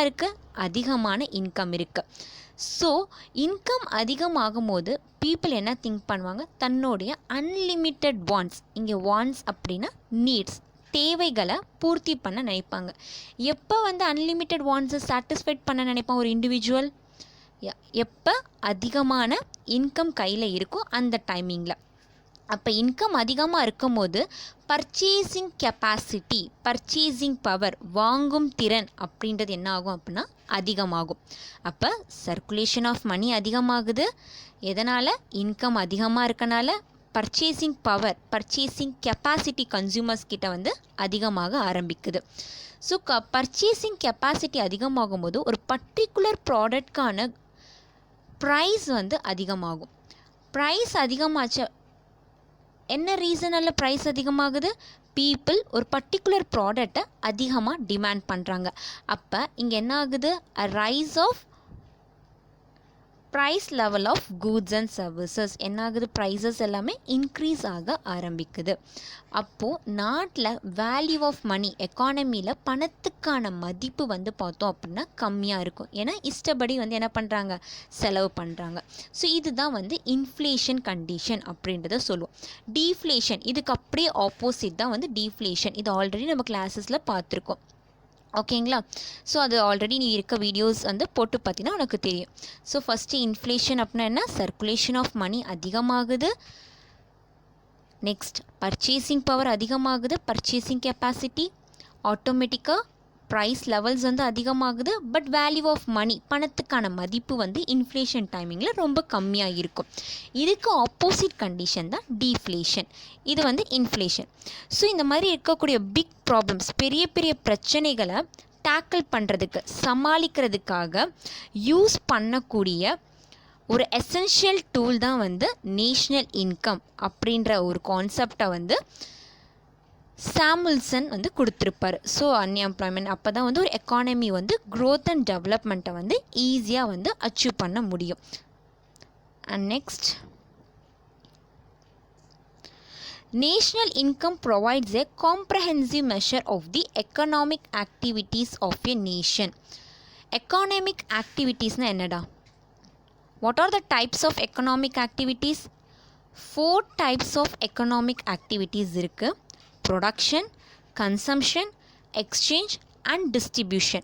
இருக்குது, அதிகமான இன்கம் இருக்குது. ஸோ இன்கம் அதிகமாகும் போது பீப்புள் என்ன திங்க் பண்ணுவாங்க, தன்னுடைய அன்லிமிட்டெட் வாண்ட்ஸ், இங்கே வாண்ட்ஸ் அப்படின்னா நீட்ஸ், தேவைகளை பூர்த்தி பண்ண நினைப்பாங்க. எப்போ வந்து அன்லிமிட்டெட் வாண்ட்ஸை சாட்டிஸ்ஃபைட் பண்ண நினைப்பான் ஒரு இண்டிவிஜுவல்? எப்போ அதிகமான இன்கம் கையில் இருக்கோ அந்த டைமிங்கில். அப்போ இன்கம் அதிகமாக இருக்கும் போது பர்ச்சேசிங் கெப்பாசிட்டி, பர்ச்சேசிங் பவர், வாங்கும் திறன் அப்படின்றது என்ன ஆகும் அப்படின்னா அதிகமாகும். அப்போ சர்க்குலேஷன் ஆஃப் மணி அதிகமாகுது. எதனால்? இன்கம் அதிகமாக இருக்கனால. Purchasing power, purchasing capacity consumers கிட்ட வந்து அதிகமாக ஆரம்பிக்குது. ஸோ பர்ச்சேசிங் கெப்பாசிட்டி அதிகமாகும் போது ஒரு பர்டிகுலர் ப்ராடக்ட்கான ப்ரைஸ் வந்து அதிகமாகும். ப்ரைஸ் அதிகமாச்ச என்ன ரீசனால் ப்ரைஸ் அதிகமாகுது? பீப்புள் ஒரு பர்டிகுலர் ப்ராடக்டை அதிகமாக டிமாண்ட் பண்ணுறாங்க. அப்போ இங்கே என்ன ஆகுது? Rise of price level of goods and services என்ன ஆகுது? ப்ரைஸஸ் எல்லாமே இன்க்ரீஸ் ஆக ஆரம்பிக்குது. அப்போது நாட்டில் வேல்யூ ஆஃப் மணி, எக்கானமியில் பணத்துக்கான மதிப்பு வந்து பார்த்தோம் அப்படின்னா கம்மியாக இருக்கும். ஏன்னா இஷ்டப்படி வந்து என்ன பண்ணுறாங்க? செலவு பண்ணுறாங்க. ஸோ இதுதான் வந்து இன்ஃப்ளேஷன் கண்டிஷன் அப்படின்றத சொல்லுவோம். டீஃப்ளேஷன் இதுக்கு அப்படியே ஆப்போசிட் தான் வந்து டீஃப்ளேஷன். இது ஆல்ரெடி நம்ம கிளாஸஸில் பார்த்துருக்கோம். ஓகேங்களா? ஸோ அது ஆல்ரெடி நீ இருக்க வீடியோஸ் வந்து போட்டு பார்த்தீங்கன்னா உனக்கு தெரியும். ஸோ ஃபஸ்ட்டு இன்ஃப்ளேஷன் அப்படின்னா என்ன? சர்க்குலேஷன் ஆஃப் மணி அதிகமாகுது. நெக்ஸ்ட் பர்ச்சேசிங் பவர் அதிகமாகுது, பர்ச்சேசிங் கெப்பாசிட்டி. ஆட்டோமேட்டிக்காக ப்ரைஸ் லெவல்ஸ் வந்து அதிகமாகுது. பட் வேல்யூ ஆஃப் மணி, பணத்துக்கான மதிப்பு வந்து இன்ஃப்ளேஷன் டைமிங்கில் ரொம்ப கம்மியாக இருக்கும். இதுக்கு ஆப்போசிட் கண்டிஷன் தான் டீஃப்ளேஷன். இது வந்து இன்ஃப்ளேஷன். ஸோ இந்த மாதிரி இருக்கக்கூடிய பிக் ப்ராப்ளம்ஸ், பெரிய பெரிய பிரச்சனைகளை டேக்கிள் பண்ணுறதுக்கு, சமாளிக்கிறதுக்காக யூஸ் பண்ணக்கூடிய ஒரு எசென்ஷியல் டூல் தான் வந்து நேஷ்னல் இன்கம் அப்படின்ற ஒரு கான்செப்டை வந்து சாமுல்சன் வந்து கொடுத்துருப்பார். ஸோ அன்எம்ப்ளாய்மெண்ட் அப்போ தான் வந்து ஒரு எக்கானமி வந்து க்ரோத் அண்ட் டெவலப்மெண்ட்டை வந்து ஈஸியாக வந்து அச்சீவ் பண்ண முடியும். And next, national income provides a comprehensive measure of the economic activities of a nation. Economic activities na என்னடா? What are the types of economic activities? 4 types of economic activities இருக்கு. Production, consumption, exchange and distribution.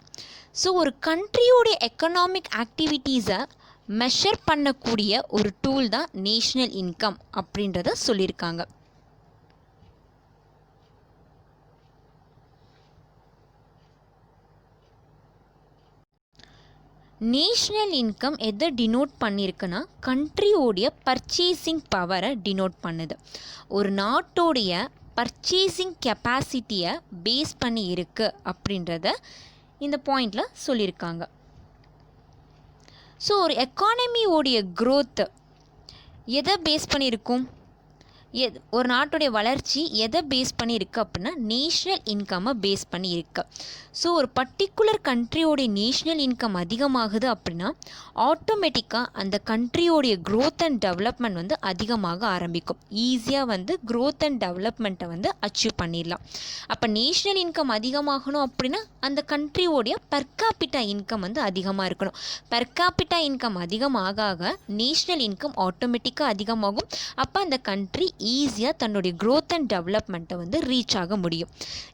So ஒரு கண்ட்ரியோடைய economic ஆக்டிவிட்டீஸை measure பண்ணக்கூடிய ஒரு tool தான் national income அப்படின்றத சொல்லியிருக்காங்க. National income எதை denote பண்ணியிருக்குன்னா கண்ட்ரியோடைய purchasing பவரை டினோட் பண்ணுது. ஒரு நாட்டோடைய பர்ச்சேசிங் கெப்பாசிட்டியை பேஸ் பண்ணி இருக்குது அப்படின்றத இந்த பாயிண்டில் சொல்லியிருக்காங்க. ஸோ ஒரு எக்கானமியோடைய க்ரோத்து எதை பேஸ் பண்ணியிருக்கும்? ஒரு நாட்டுடைய வளர்ச்சி எதை பேஸ் பண்ணி இருக்குது அப்படின்னா நேஷ்னல் இன்கம்மை பேஸ் பண்ணி இருக்கு. ஸோ ஒரு பர்டிகுலர் கண்ட்ரியோடைய நேஷ்னல் இன்கம் அதிகமாகுது அப்படின்னா ஆட்டோமேட்டிக்காக அந்த கண்ட்ரியோடைய க்ரோத் அண்ட் டெவலப்மெண்ட் வந்து அதிகமாக ஆரம்பிக்கும். ஈஸியாக வந்து க்ரோத் அண்ட் டெவலப்மெண்ட்டை வந்து அச்சீவ் பண்ணிடலாம். அப்போ நேஷ்னல் இன்கம் அதிகமாகணும் அப்படின்னா அந்த கண்ட்ரியோடைய பர்காபிட்டா இன்கம் வந்து அதிகமாக இருக்கணும். பர்காபிட்டா இன்கம் அதிகமாக நேஷ்னல் இன்கம் ஆட்டோமேட்டிக்காக அதிகமாகும். அப்போ அந்த கண்ட்ரி ஈஸியாக தன்னுடைய க்ரோத் அண்ட் டெவலப்மெண்ட்டை வந்து ரீச் ஆக முடியும்.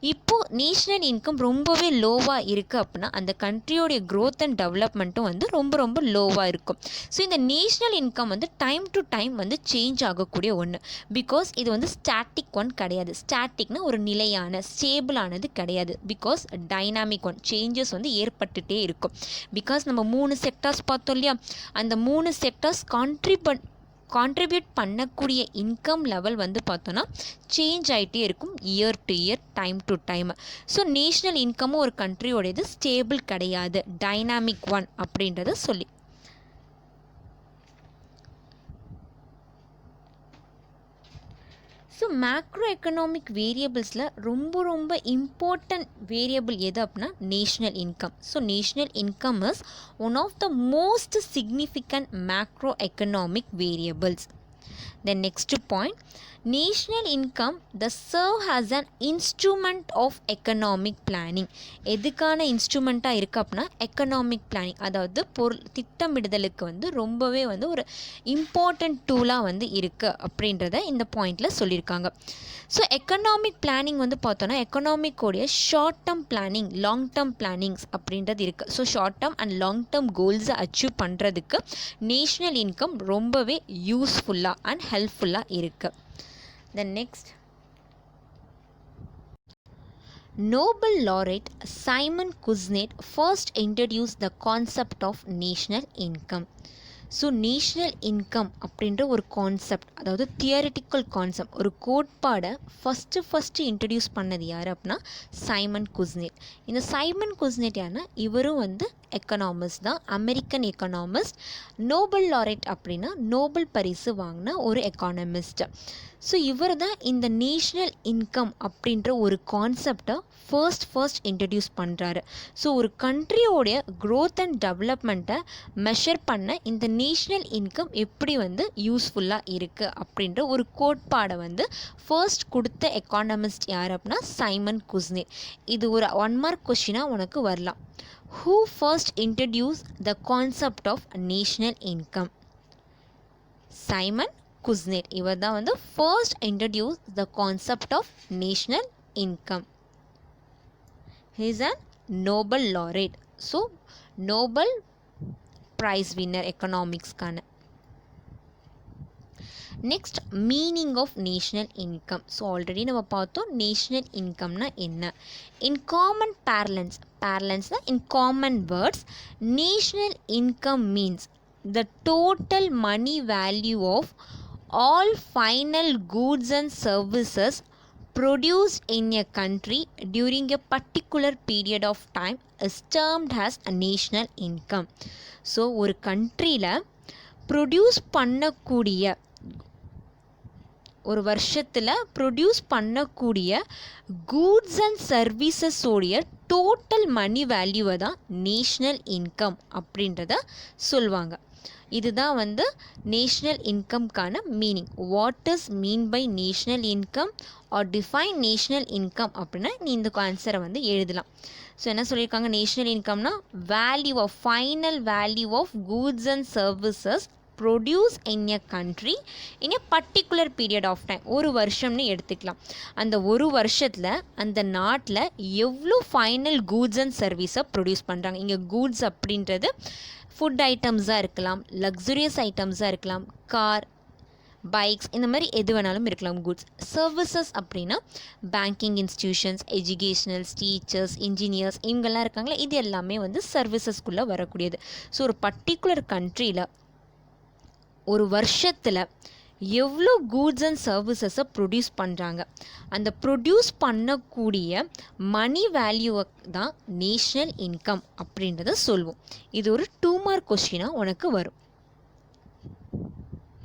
இப்போது நேஷ்னல் இன்கம் ரொம்பவே லோவாக இருக்குது அப்படின்னா அந்த கண்ட்ரியோடைய க்ரோத் அண்ட் டெவலப்மெண்ட்டும் வந்து ரொம்ப ரொம்ப லோவாக இருக்கும். ஸோ இந்த நேஷ்னல் இன்கம் வந்து டைம் டு டைம் வந்து சேஞ்ச் ஆகக்கூடிய ஒன்று. பிகாஸ் இது வந்து ஸ்டாட்டிக் ஒன் கிடையாது. ஸ்டாட்டிக்னா ஒரு நிலையான ஸ்டேபிளானது கிடையாது. பிகாஸ் டைனாமிக் ஒன், சேஞ்சஸ் வந்து ஏற்பட்டுகிட்டே இருக்கும். பிகாஸ் நம்ம 3 செக்டார்ஸ் பார்த்தோம் இல்லையா, அந்த 3 செக்டார்ஸ் கான்ட்ரிபியூட் பண்ணக்கூடிய இன்கம் லெவல் வந்து பார்த்தோன்னா சேஞ்ச் ஆகிட்டே இருக்கும் year to year, time to time. So national இன்கமும் ஒரு கண்ட்ரியோடையது ஸ்டேபிள் கிடையாது, டைனாமிக் ஒன் அப்படின்றத சொல்லி. ஸோ மேக்ரோ எக்கனாமிக் வேரியபிள்ஸில் ரொம்ப ரொம்ப இம்பார்ட்டன்ட் வேரியபிள் எது அப்படின்னா national income. So national income is one of the most significant macro economic variables. Then next point, national income serve as an instrument of economic planning. எதுக்கான இன்ஸ்ட்ருமெண்ட்டாக இருக்குது அப்படின்னா economic planning, அதாவது திட்டமிடுதலுக்கு ரொம்பவே ஒரு இம்பார்ட்டண்ட் டூலாக இருக்குது அப்படின்றத இந்த பாயிண்டில் சொல்லியிருக்காங்க. ஸோ எக்கனாமிக் பிளானிங் பார்த்தோன்னா எக்கனாமிக்கோடைய short term planning, long term plannings அப்படின்றது இருக்குது. So short term and long term கோல்ஸை அச்சீவ் பண்ணுறதுக்கு நேஷ்னல் இன்கம் ரொம்பவே யூஸ்ஃபுல்லாக அண்ட் ஹெல்ப்ஃபுல்லாக இருக்குது. Then next, Nobel laureate Simon Kuznets first introduced the concept of national income. So national income அப்படின்ற ஒரு கான்செப்ட், அதாவது தியரிட்டிக்கல் கான்செப்ட், ஒரு கோட்பாடை ஃபஸ்ட்டு இன்ட்ரடியூஸ் பண்ணது யார் அப்படின்னா சைமன் குஸ்னெட். இந்த சைமன் குஸ்னெட் யாருன்னா இவரும் எக்கனாமிஸ்ட் தான், அமெரிக்கன் எக்கனாமிஸ்ட். நோபல் லாரெட் அப்படின்னா நோபல் பரிசு வாங்கின ஒரு எக்கானமிஸ்ட். ஸோ இவர் தான் இந்த நேஷ்னல் இன்கம் அப்படின்ற ஒரு கான்செப்டை ஃபர்ஸ்ட் இன்ட்ரடியூஸ் பண்ணுறாரு. ஸோ ஒரு கண்ட்ரியோடைய க்ரோத் அண்ட் டெவலப்மெண்ட்டை மெஷர் பண்ண இந்த நேஷ்னல் இன்கம் எப்படி யூஸ்ஃபுல்லாக இருக்குது அப்படின்ற ஒரு கோட்பாடை ஃபர்ஸ்ட் கொடுத்த எக்கானமிஸ்ட் யார் அப்படின்னா சைமன் குஸ்னெட். இது ஒரு 1 மார்க் கொஸ்டினாக உனக்கு வரலாம். Who first introduced the concept of national income? Simon Kuznets. இவர் தான் first introduced the concept of national income. He is a Nobel laureate. So Nobel prize winner economics கான. Next meaning of national income. So already நம்ம பார்த்தோம் national இன்கம்னா என்ன. In common பேரலன்ஸ்னால் in common words, national income means the total money value of all final goods and services produced in a country during a particular period of time is termed as a national income. So ஒரு கண்ட்ரியில் produce பண்ணக்கூடிய, ஒரு வருஷத்தில் produce பண்ணக்கூடிய goods and சர்வீசஸோடைய total money வேல்யூவை தான் national income அப்படின்றத சொல்லுவாங்க. இதுதான் நேஷ்னல் இன்கம்கான meaning. What is mean by national income or define national income அப்படின்னா நீ இந்த ஆன்சரை எழுதலாம். ஸோ என்ன சொல்லியிருக்காங்க, நேஷ்னல் இன்கம்னா value of final value of goods and services produce in a country in a particular period of time. ஒரு வருஷம்னு எடுத்துக்கலாம். அந்த ஒரு வருஷத்தில் அந்த நாட்டில் எவ்வளோ ஃபைனல் கூட்ஸ் அண்ட் சர்வீஸை ப்ரொடியூஸ் பண்ணுறாங்க. இங்கே கூட்ஸ் அப்படின்றது ஃபுட் ஐட்டம்ஸாக இருக்கலாம், லக்ஸுரியஸ் ஐட்டம்ஸாக இருக்கலாம், கார், பைக்ஸ், இந்த மாதிரி எது வேணாலும் இருக்கலாம் கூட்ஸ். சர்வீசஸ் அப்படின்னா பேங்கிங் இன்ஸ்டிடியூஷன்ஸ், எஜுகேஷ்னல்ஸ், டீச்சர்ஸ், இன்ஜினியர்ஸ், இவங்கெல்லாம் இருக்காங்களே, இது எல்லாமே சர்வீசஸ்குள்ளே வரக்கூடியது. ஸோ ஒரு பர்டிகுலர் கண்ட்ரியில் ஒரு வருஷத்தில் எவ்வளோ கூட்ஸ் அண்ட் சர்வீசஸை ப்ரொடியூஸ் பண்ணுறாங்க, அந்த ப்ரொடியூஸ் பண்ணக்கூடிய மணி வேல்யூவை தான் நேஷ்னல் இன்கம் அப்படின்றத சொல்வோம். இது ஒரு 2 மார்க் கொஸ்டினாக உனக்கு வரும்.